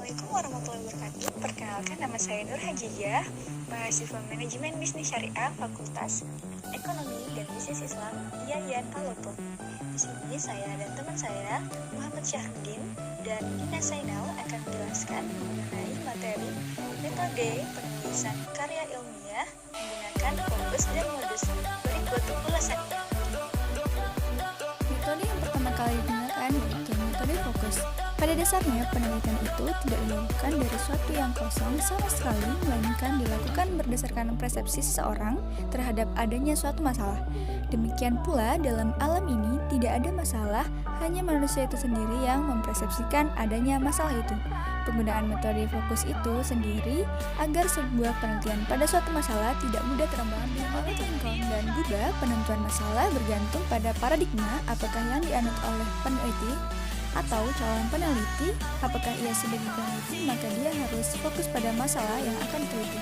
Assalamualaikum warahmatullahi wabarakatuh. Perkenalkan, nama saya Nur Hajijah, mahasiswa Manajemen Bisnis Syariah Fakultas Ekonomi dan Bisnis Islam IAIN Palopo. Di sini saya dan teman saya, Muhammad Syahrudin dan Nina Sainal, akan menjelaskan mengenai materi metode penulisan karya ilmiah menggunakan fokus dan modus. Berikut ulasannya. Metode yang pertama kali digunakan yaitu metode fokus. Pada dasarnya, penelitian itu tidak dilakukan dari suatu yang kosong sama sekali, melainkan dilakukan berdasarkan persepsi seseorang terhadap adanya suatu masalah. Demikian pula, dalam alam ini tidak ada masalah, hanya manusia itu sendiri yang mempersepsikan adanya masalah itu. Penggunaan metode fokus itu sendiri agar sebuah penelitian pada suatu masalah tidak mudah terombang-ambing oleh Lincoln dan juga penentuan masalah bergantung pada paradigma apakah yang dianut oleh peneliti atau calon peneliti. Apakah ia sebagai peneliti, maka dia harus fokus pada masalah yang akan diteliti.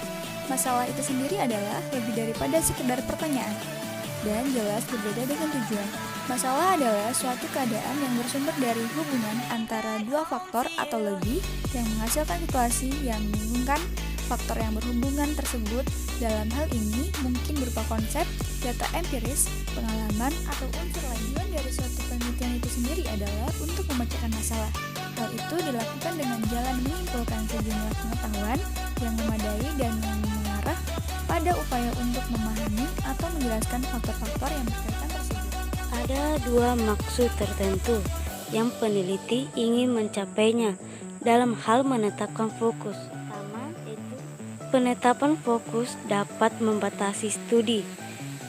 Masalah itu sendiri adalah lebih daripada sekedar pertanyaan dan jelas berbeda dengan tujuan. Masalah adalah suatu keadaan yang bersumber dari hubungan antara dua faktor atau lebih yang menghasilkan situasi yang membingungkan. Faktor yang berhubungan tersebut dalam hal ini mungkin berupa konsep, data empiris, pengalaman, atau unsur lain. Tujuan dari suatu penelitian itu sendiri adalah untuk memecahkan masalah. Hal itu dilakukan dengan jalan menyimpulkan sejumlah pengetahuan yang memadai dan mengarah pada upaya untuk memahami atau menjelaskan faktor-faktor yang berkaitan tersebut. Ada dua maksud tertentu yang peneliti ingin mencapainya dalam hal menetapkan fokus. Pertama, itu penetapan fokus dapat membatasi studi.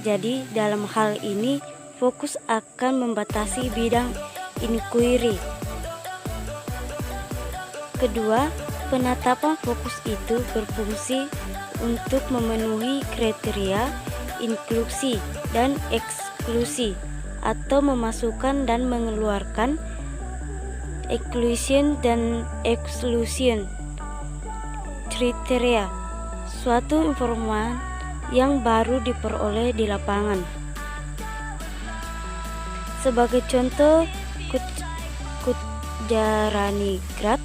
Jadi, dalam hal ini, fokus akan membatasi bidang inquiry. Kedua, penetapan fokus itu berfungsi untuk memenuhi kriteria inklusi dan eksklusi, atau memasukkan dan mengeluarkan inclusion dan exclusion kriteria suatu informasi yang baru diperoleh di lapangan. Sebagai contoh, Kutjaraningrat,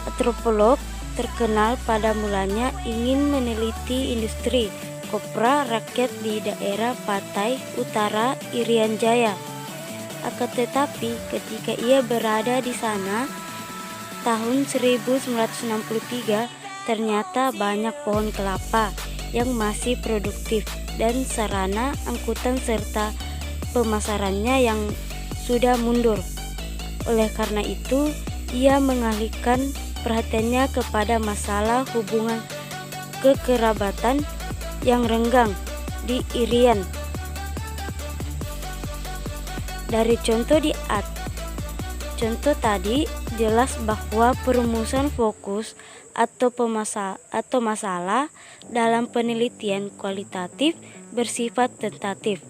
antropolog terkenal, pada mulanya ingin meneliti industri kopra rakyat di daerah Pantai Utara Irian Jaya. Akan tetapi ketika ia berada di sana tahun 1963, ternyata banyak pohon kelapa yang masih produktif dan sarana angkutan serta pemasarannya yang sudah mundur. Oleh karena itu, ia mengalihkan perhatiannya kepada masalah hubungan kekerabatan yang renggang di Irian. Dari contoh tadi jelas bahwa perumusan fokus atau masalah dalam penelitian kualitatif bersifat tentatif.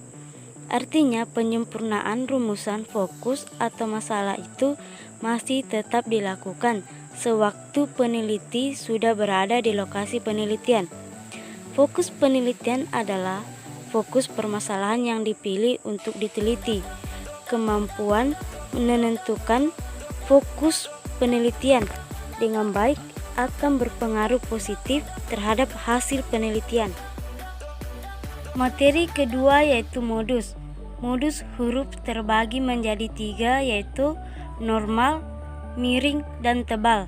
Artinya, penyempurnaan rumusan fokus atau masalah itu masih tetap dilakukan sewaktu peneliti sudah berada di lokasi penelitian. Fokus penelitian adalah fokus permasalahan yang dipilih untuk diteliti. Kemampuan menentukan fokus penelitian dengan baik akan berpengaruh positif terhadap hasil penelitian. Materi kedua yaitu modus. Modus huruf terbagi menjadi 3, yaitu normal, miring, dan tebal.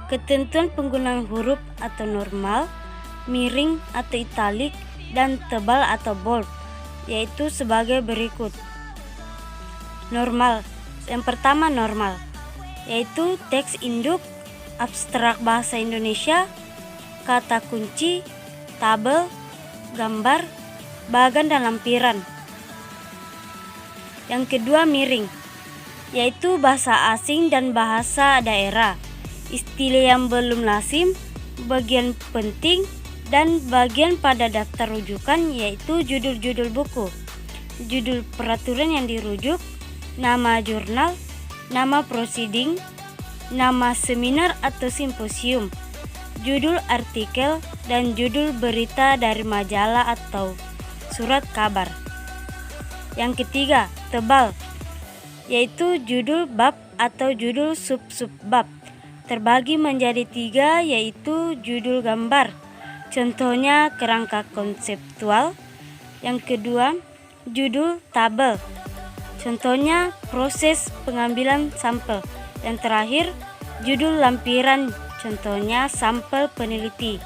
Ketentuan penggunaan huruf atau normal, miring atau italik, dan tebal atau bold, yaitu sebagai berikut. Normal. Yang pertama normal, yaitu teks induk, abstrak bahasa Indonesia, kata kunci, tabel, gambar, bagan dan lampiran. Yang kedua miring, yaitu bahasa asing dan bahasa daerah, istilah yang belum lazim, bagian penting, dan bagian pada daftar rujukan, yaitu judul-judul buku, judul peraturan yang dirujuk, nama jurnal, nama proceeding, nama seminar atau simposium, judul artikel, dan judul berita dari majalah atau surat kabar. Yang ketiga, tebal, yaitu judul bab atau judul sub-sub bab. Terbagi menjadi 3, yaitu judul gambar, contohnya kerangka konseptual. Yang kedua, judul tabel, contohnya proses pengambilan sampel. Yang terakhir, judul lampiran, contohnya sampel peneliti.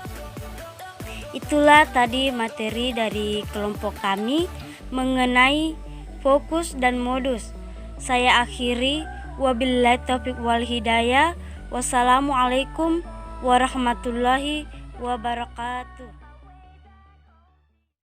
Itulah tadi materi dari kelompok kami mengenai fokus dan modus. Saya akhiri, wabillahi taufiq wal hidayah. Wassalamualaikum warahmatullahi wabarakatuh.